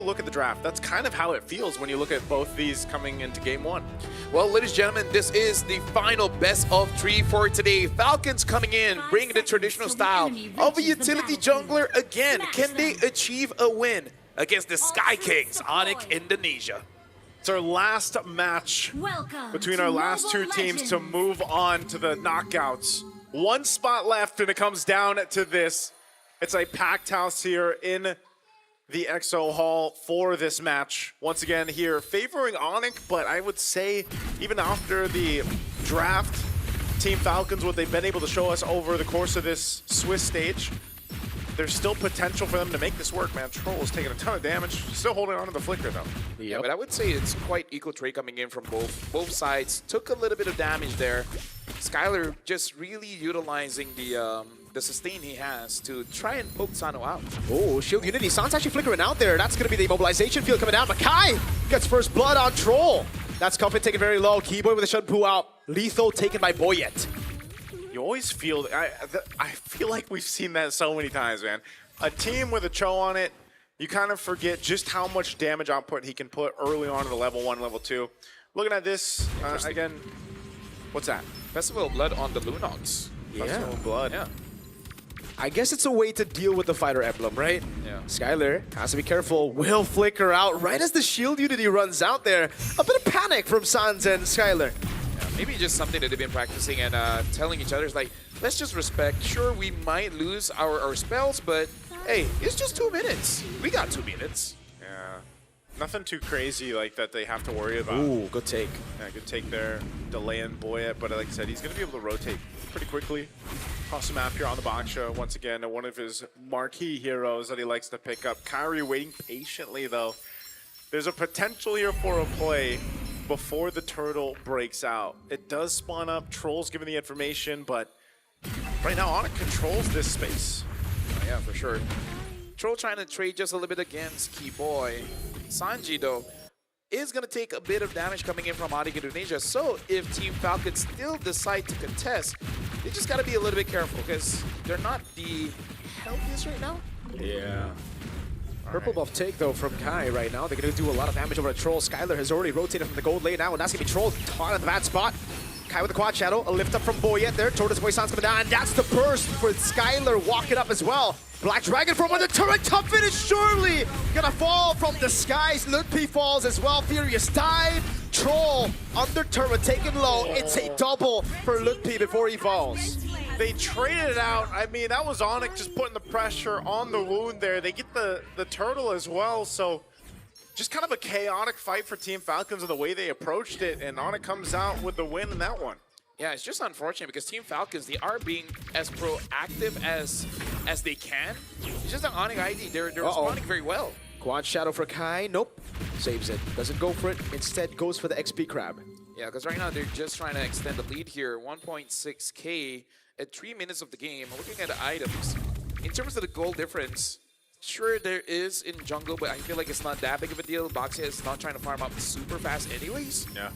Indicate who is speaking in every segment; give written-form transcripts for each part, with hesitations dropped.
Speaker 1: Look at the draft. That's kind of how it feels when you look at both these coming into game one.
Speaker 2: Well, ladies and gentlemen, this is the final best of 3 for today. Falcons coming in, bringing the traditional style of a utility jungler again. Can they achieve a win against the Sky Kings, Onic, Indonesia?
Speaker 1: It's our last match between our last two teams to move on to the knockouts. One spot left, and it comes down to this. It's a packed house here in the XO Hall for this match. Once again here, favoring Onic, but I would say even after the draft, Team Falcons, what they've been able to show us over the course of this Swiss stage, there's still potential for them to make this work, man. Troll is taking a ton of damage, still holding on to the flicker though.
Speaker 2: Yeah, but I would say it's quite equal trade coming in from both sides. Took a little bit of damage there. Skylar just really utilizing the sustain he has to try and poke Sano out.
Speaker 3: Oh, Shield Unity. San's actually flickering out there. That's going to be the immobilization field coming down. Makai gets first blood on Troll. That's Comfort taken very low. Keyboy with a Shunpu out. Lethal taken by Boyet.
Speaker 1: You always feel, I feel like we've seen that so many times, man. A team with a Cho on it, you kind of forget just how much damage output he can put early on in the level 1, level 2. Looking at this, again, what's that?
Speaker 2: Festival of Blood on the Lunox.
Speaker 3: Yeah.
Speaker 1: Festival of Blood.
Speaker 2: Yeah.
Speaker 3: I guess it's a way to deal with the fighter emblem, right?
Speaker 2: Yeah.
Speaker 3: Skylar has to be careful. Will flicker out right as the Shield Unity runs out there. A bit of panic from Sans and Skylar.
Speaker 2: Yeah, maybe just something that they've been practicing and telling each other is like, let's just respect. Sure, we might lose our spells, but hey, it's just 2 minutes. We got 2 minutes.
Speaker 1: Yeah. Nothing too crazy like that they have to worry about.
Speaker 3: Ooh, good take.
Speaker 1: Yeah, good take there. Delaying Boyet, but like I said, he's going to be able to rotate pretty quickly. Cross the map here on the box show once again. One of his marquee heroes that he likes to pick up. Kyrie waiting patiently though. There's a potential here for a play before the turtle breaks out. It does spawn up. Troll's giving the information, but right now Onic controls this space.
Speaker 2: Oh, yeah, for sure. Troll trying to trade just a little bit against Keyboy. Sanji though is going to take a bit of damage coming in from Onic Indonesia. So if Team Falcons still decide to contest, they just got to be a little bit careful because they're not the healthiest right now.
Speaker 3: Yeah. Purple buff take though from Kai right now. They're going to do a lot of damage over a Troll. Skylar has already rotated from the gold lane now, and that's going to be Troll caught in the bad spot. Kai with the quad shadow, a lift up from Boyet there. Tortoise Boy Sans coming down, and that's the burst for Skylar walking up as well. Black Dragon from under turret, top finish surely gonna fall from the skies. Lutpi falls as well, Furious dive. Troll under turret taken low. It's a double for Lutpi before he falls.
Speaker 1: They traded it out. I mean, that was Onic just putting the pressure on the wound there. They get the turtle as well, so just kind of a chaotic fight for Team Falcons and the way they approached it, and Onic comes out with the win in that one.
Speaker 2: Yeah, it's just unfortunate because Team Falcons, they are being as proactive as they can. It's just an Onic ID, they're responding very well.
Speaker 3: Quad shadow for Kai, nope. Saves it, doesn't go for it, instead goes for the XP crab.
Speaker 2: Yeah, because right now they're just trying to extend the lead here. 1.6k at 3 minutes of the game. Looking at the items, in terms of the goal difference, sure there is in jungle, but I feel like it's not that big of a deal. Boxia is not trying to farm up super fast anyways.
Speaker 1: Yeah.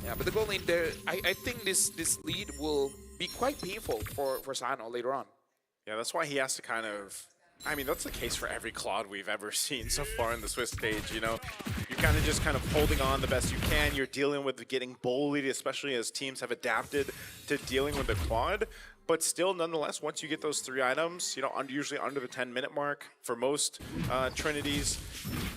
Speaker 2: Yeah, but the goal lane there, I think this lead will be quite painful for Sano later on.
Speaker 1: Yeah, that's why he has to kind of, I mean, that's the case for every Claude we've ever seen so far in the Swiss stage, you know? You're kind of holding on the best you can. You're dealing with getting bullied, especially as teams have adapted to dealing with the Claude. But still, nonetheless, once you get those 3 items, you know, usually under the 10-minute mark for most Trinities,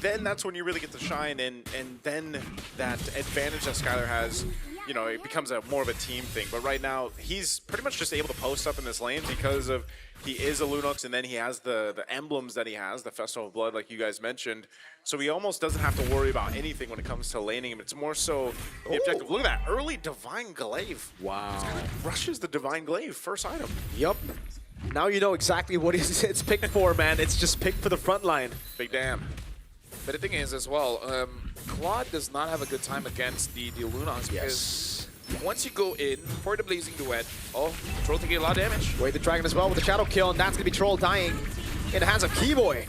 Speaker 1: then that's when you really get to shine, and then that advantage that Skylar has, you know, it becomes more of a team thing. But right now, he's pretty much just able to post up in this lane because of he is a Lunox, and then he has the emblems that he has, the Festival of Blood, like you guys mentioned. So he almost doesn't have to worry about anything when it comes to laning him. It's more so the objective. Look at that early Divine Glaive.
Speaker 3: Wow.
Speaker 1: Rushes the Divine Glaive, first item.
Speaker 3: Yup. Now you know exactly what it's picked for, man. It's just picked for the front line.
Speaker 1: Big damn.
Speaker 2: But the thing is as well, Claude does not have a good time against the Lunox because once you go in for the Blazing Duet, Troll taking a lot of damage.
Speaker 3: Wait, the Dragon as well with the Shadow Kill, and that's going to be Troll dying in the hands of Keyboy.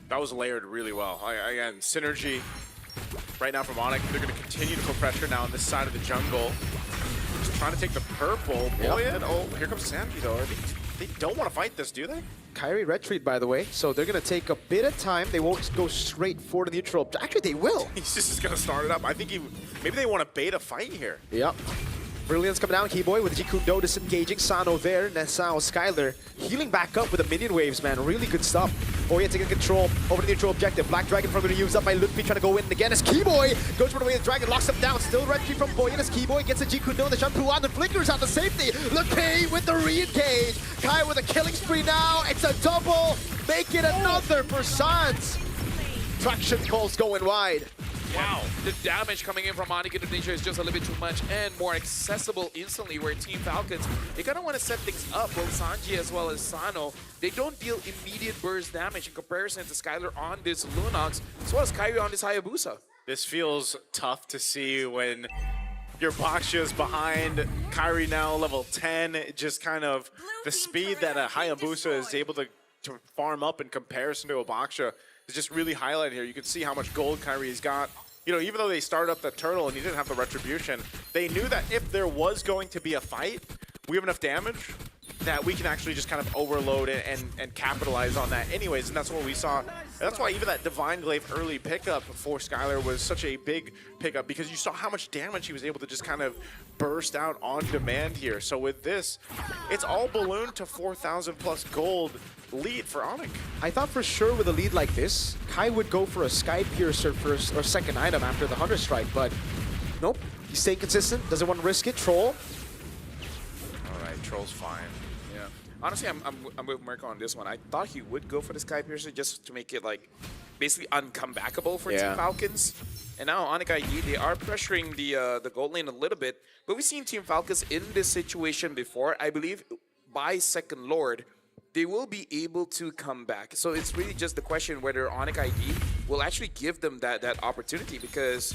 Speaker 1: That was layered really well. Again, synergy right now from Onic. They're going to continue to put pressure now on this side of the jungle. Just trying to take the purple. Boyet. Oh, here comes Sanji though. They don't want to fight this, do they?
Speaker 3: Kyrie retreat, by the way, so they're going to take a bit of time. They won't go straight for the neutral. Actually, they will.
Speaker 1: He's just going to start it up. I think maybe they want to bait a fight here.
Speaker 3: Yep. Brilliance coming down, Keyboy with Jikundo disengaging. Sano there, Nesao, Skyler healing back up with the minion waves, man. Really good stuff. Boya taking control over the neutral objective. Black Dragon from going to use up by Ludwig trying to go in again as Keyboy goes for the way the Dragon locks him down. Still retreat from Boya as Keyboy gets a Jikundo. The Shampoo on the flickers out the safety. Ludwig with the re-engage. Kai with a killing spree now. It's a double. Make it another for Sans. Traction calls going wide.
Speaker 2: Wow, the damage coming in from Onic Indonesia is just a little bit too much and more accessible instantly, where Team Falcons, they kind of want to set things up. Both Sanji as well as Sano, they don't deal immediate burst damage in comparison to Skylar on this Lunox, as well as Kyrie on this Hayabusa.
Speaker 1: This feels tough to see when your Baksha's behind. Kyrie now level 10, just kind of the speed that a Hayabusa is able to farm up in comparison to a Baksha is just really highlighted here. You can see how much gold Kyrie's got. You know, even though they started up the turtle and he didn't have the retribution, they knew that if there was going to be a fight, we have enough damage that we can actually just kind of overload it and capitalize on that anyways, and that's what we saw. That's why even that Divine Glaive early pickup for Skylar was such a big pickup, because you saw how much damage he was able to just kind of burst out on demand here. So with this, it's all ballooned to 4,000 plus gold lead for Onic.
Speaker 3: I thought for sure with a lead like this, Kai would go for a Sky Piercer first or second item after the Hunter Strike, but nope. He's staying consistent, doesn't want to risk it. Troll.
Speaker 1: All right, Troll's fine.
Speaker 2: Yeah. Honestly, I'm with Merc on this one. I thought he would go for the Sky Piercer just to make it like basically uncomebackable for Team Falcons. And now Onic ID, they are pressuring the gold lane a little bit, but we've seen Team Falcons in this situation before. I believe by Second Lord, they will be able to come back. So it's really just the question whether Onic ID will actually give them that opportunity, because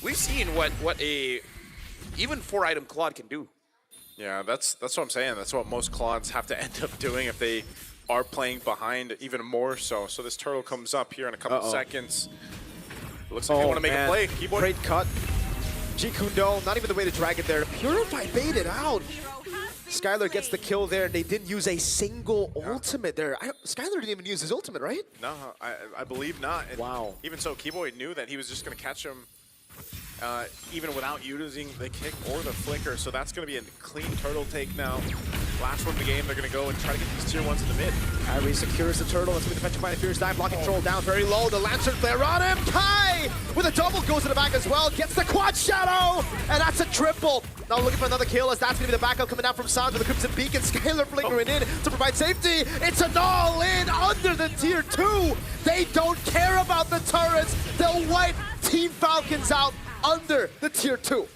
Speaker 2: we've seen what a even 4-item Claude can do.
Speaker 1: Yeah, that's what I'm saying. That's what most Claudes have to end up doing if they are playing behind even more so. So this turtle comes up here in a couple seconds. Looks like they want to make a play. Keyboard.
Speaker 3: Great cut. Jikundo, not even the way to drag it there. Purify baited out. Skylar gets the kill there. They didn't use a single ultimate there. Skylar didn't even use his ultimate, right?
Speaker 1: No, I believe not. And
Speaker 3: wow.
Speaker 1: Even so, Keyboy knew that he was just going to catch him even without using the kick or the flicker. So that's going to be a clean turtle take now. Last one of the game, they're going to go and try to get these tier 1s in the mid. Kyrie
Speaker 3: secures the turtle. That's going to be the Petrified Fierce dive. Blocking Troll down very low. The Lancer flare on him. Kai with a double goes to the back as well. Gets the quad shadow. And that's a triple. Now looking for another kill, as that's going to be the backup coming down from Sans with the Crimson Beacon. Skylar flickering in to provide safety. It's an all-in under the tier 2. They don't care about the turrets. They'll wipe Team Falcons out under the tier 2.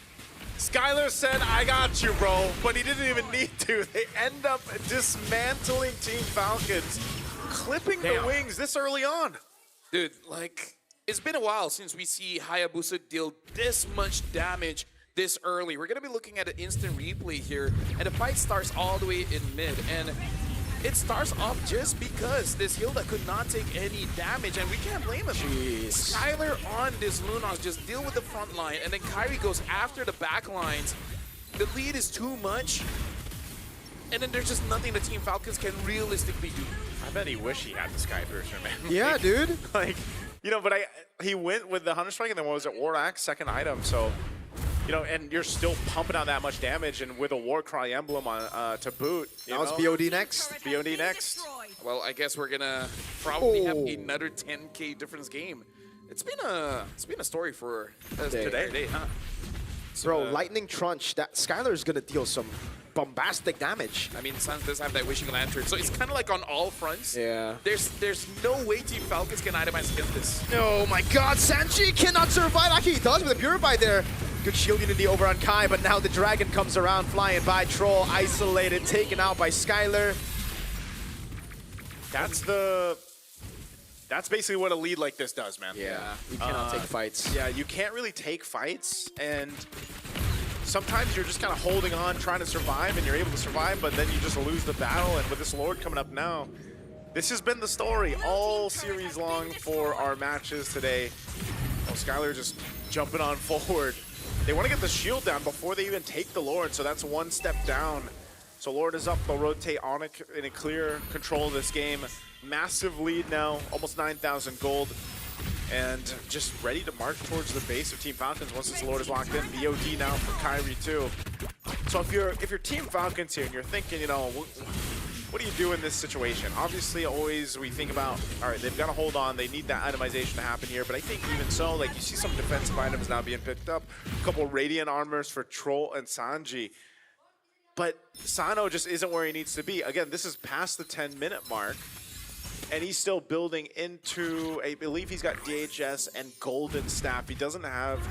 Speaker 1: Skylar said, I got you, bro, but he didn't even need to. They end up dismantling Team Falcons, clipping the wings this early on.
Speaker 2: Dude, like, it's been a while since we see Hayabusa deal this much damage this early. We're going to be looking at an instant replay here, and the fight starts all the way in mid, and it starts off just because this Hilda could not take any damage, and we can't blame him.
Speaker 3: Jeez.
Speaker 2: Skylar on this Lunox just deal with the front line, and then Kyrie goes after the back lines. The lead is too much, and then there's just nothing the Team Falcons can realistically do.
Speaker 1: I bet he wish he had the Sky Piercer, man.
Speaker 3: Yeah, dude.
Speaker 1: Like, you know, but he went with the Hunter Strike, and then what was it, War Axe, second item, so... You know, and you're still pumping out that much damage, and with a Warcry emblem on to boot.
Speaker 3: Now it's BOD next.
Speaker 1: BOD next.
Speaker 2: Well, I guess we're gonna probably have another 10K difference game. It's been a story for today, huh?
Speaker 3: Bro, Lightning Trunch. That Skylar's gonna deal some bombastic damage.
Speaker 2: I mean, Sans does have that Wishing Lantern, so it's kind of like on all fronts.
Speaker 3: Yeah.
Speaker 2: There's no way Team Falcons can itemize against this.
Speaker 3: Oh my God, Sanji cannot survive. Actually, he does with a Purify there. Good shield unity over on Kai, but now the Dragon comes around, flying by. Troll isolated, taken out by Skylar.
Speaker 1: That's basically what a lead like this does, man.
Speaker 3: Yeah, you cannot take fights.
Speaker 1: Yeah, you can't really take fights, and sometimes you're just kind of holding on, trying to survive, and you're able to survive, but then you just lose the battle, and with this Lord coming up now, this has been the story all series long for our matches today. Oh, Skylar just jumping on forward. They want to get the shield down before they even take the Lord, so that's one step down So Lord is up. They'll rotate Onic in a clear control of this game. Massive lead now, almost 9,000 gold. And just ready to march towards the base of Team Falcons once this Lord is locked in. VOD now for Kyrie too. So if you're Team Falcons here and you're thinking, you know, what do you do in this situation? Obviously, always we think about, all right, they've got to hold on. They need that itemization to happen here. But I think even so, like you see some defensive items now being picked up. A couple Radiant armors for Troll and Sanji. But Sano just isn't where he needs to be. Again, this is past the 10-minute mark. And he's still building into, I believe he's got DHS and Golden Staff. He doesn't have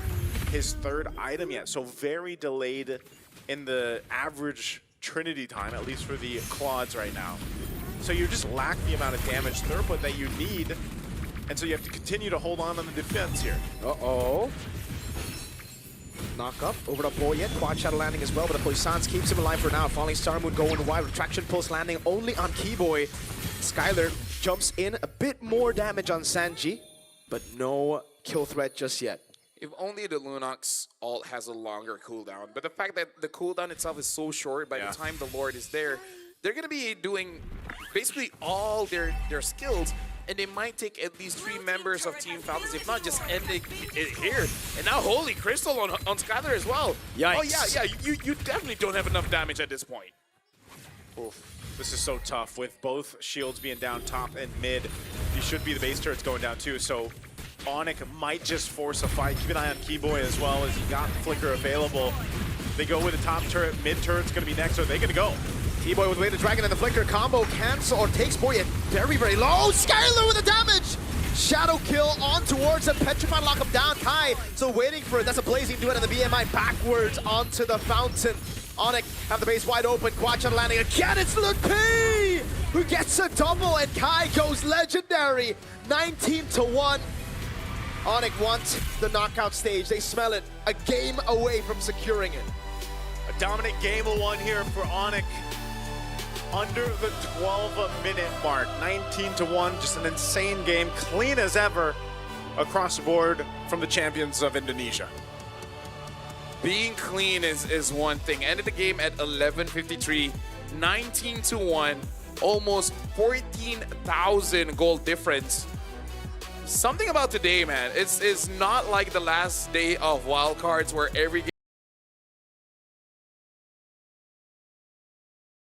Speaker 1: his third item yet. So very delayed in the average Trinity time, at least for the Claudes right now. So you just lack the amount of damage throughput that you need. And so you have to continue to hold on the defense here.
Speaker 3: Uh-oh. Knock up over to Boyet. Quad Shadow landing as well, but the Poissons keeps him alive for now. Falling Star Moon going wide. Retraction Pulse landing only on Keyboy. Skylar jumps in. A bit more damage on Sanji, but no kill threat just yet.
Speaker 2: If only the Lunox ult has a longer cooldown. But the fact that the cooldown itself is so short, by the time the Lord is there, they're going to be doing basically all their skills, and they might take at least 3 members of Team Falcons, if not just ending it here. And now Holy Crystal on Skylar as well.
Speaker 3: Yikes.
Speaker 2: Oh, yeah, you definitely don't have enough damage at this point.
Speaker 1: Oof. This is so tough with both shields being down top and mid. You should be the base turrets going down too, so Onic might just force a fight. Keep an eye on Keyboy as well, as he got Flicker available. They go with the top turret, mid turret's gonna be next, so are they gonna go?
Speaker 3: Keyboy with Way the Dragon and the Flicker combo cancel or takes Boyet very, very low. Skylar with the damage! Shadow kill on towards a Petrified lock him down. Kai still waiting for it. That's a blazing duet on the BMI backwards onto the fountain. Onic have the base wide open. Quad Shadow landing again. It's Luke P who gets a double, and Kai goes legendary. 19-1. Onic wants the knockout stage. They smell it. A game away from securing it.
Speaker 1: A dominant game of one here for Onic. Under the 12-minute mark. 19-1, just an insane game. Clean as ever across the board from the champions of Indonesia.
Speaker 2: Being clean is one thing. Ended the game at 11:53, 19-1, almost 14,000 gold difference. Something about today, man. It's not like the last day of wildcards where every game